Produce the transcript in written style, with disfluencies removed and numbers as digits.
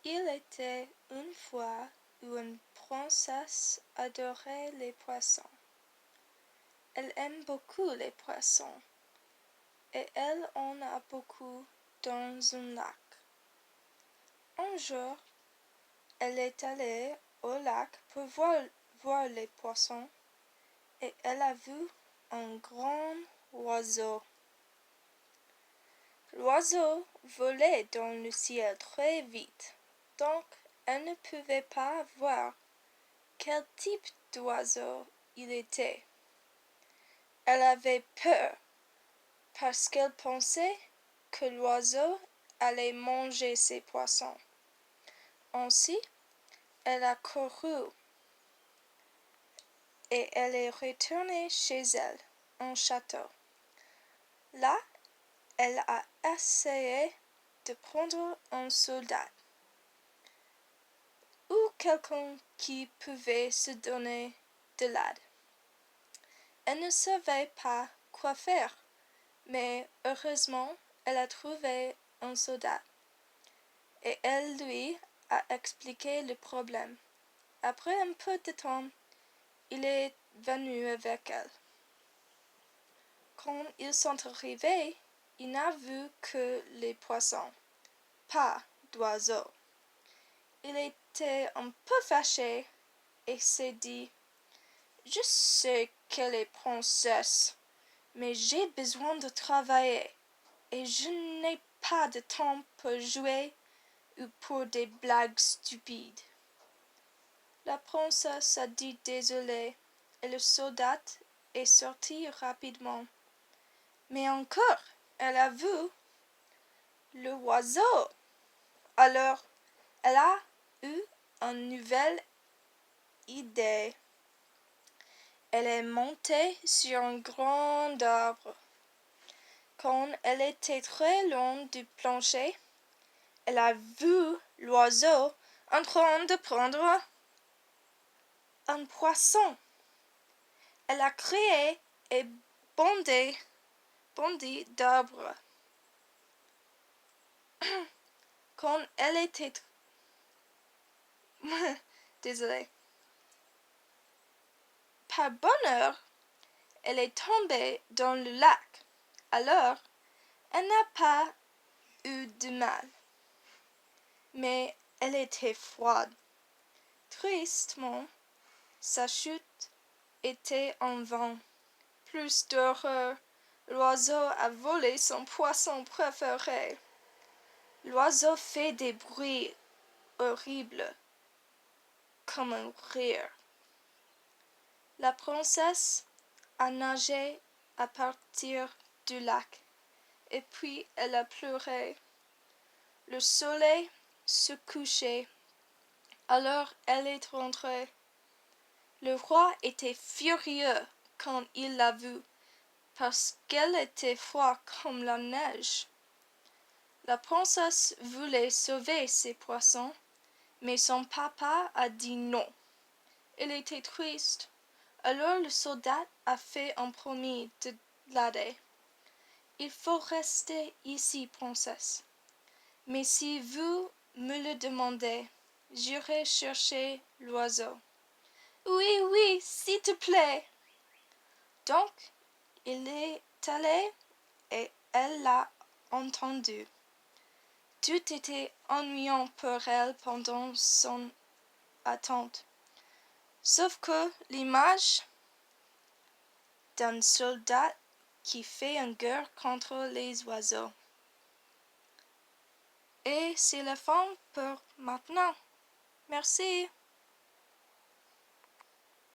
Il était une fois où une princesse adorait les poissons. Elle aime beaucoup les poissons et elle en a beaucoup dans un lac. Un jour, elle est allée au lac pour voir les poissons et elle a vu un grand oiseau. L'oiseau volait dans le ciel très vite, donc elle ne pouvait pas voir quel type d'oiseau il était. Elle avait peur parce qu'elle pensait que l'oiseau allait manger ses poissons. Ainsi, elle a couru et elle est retournée chez elle, en château. Là, elle a essayé de prendre un soldat ou quelqu'un qui pouvait se donner de l'aide. Elle ne savait pas quoi faire, mais heureusement, elle a trouvé un soldat et elle lui a expliqué le problème. Après un peu de temps, il est venu avec elle. Quand ils sont arrivés, il n'a vu que les poissons, pas d'oiseaux. Il était un peu fâché et s'est dit: Je sais qu'elle est princesse, mais j'ai besoin de travailler et je n'ai pas de temps pour jouer ou pour des blagues stupides. La princesse a dit désolé et le soldat est sorti rapidement. Mais encore, elle a vu l'oiseau. Alors, elle a eu une nouvelle idée. Elle est montée sur un grand arbre. Quand elle était très loin du plancher, elle a vu l'oiseau en train de prendre un poisson. Elle a crié et bondit d'arbre. Quand elle était désolée. Par bonheur, elle est tombée dans le lac. Alors, elle n'a pas eu de mal. Mais elle était froide. Tristement, sa chute était en vain. Plus d'horreur, l'oiseau a volé son poisson préféré. L'oiseau fait des bruits horribles, comme un rire. La princesse a nagé à partir du lac, et puis elle a pleuré. Le soleil se couchait, alors elle est rentrée. Le roi était furieux quand il l'a vue, parce qu'elle était froide comme la neige. La princesse voulait sauver ses poissons, mais son papa a dit non. Elle était triste. Alors le soldat a fait un promis de l'aider. Il faut rester ici, princesse. Mais si vous me le demandez, j'irai chercher l'oiseau. Oui, oui, s'il te plaît. Donc, il est allé et elle l'a entendu. Tout était ennuyant pour elle pendant son attente, sauf que l'image d'un soldat qui fait une guerre contre les oiseaux. Et c'est la fin pour maintenant. Merci.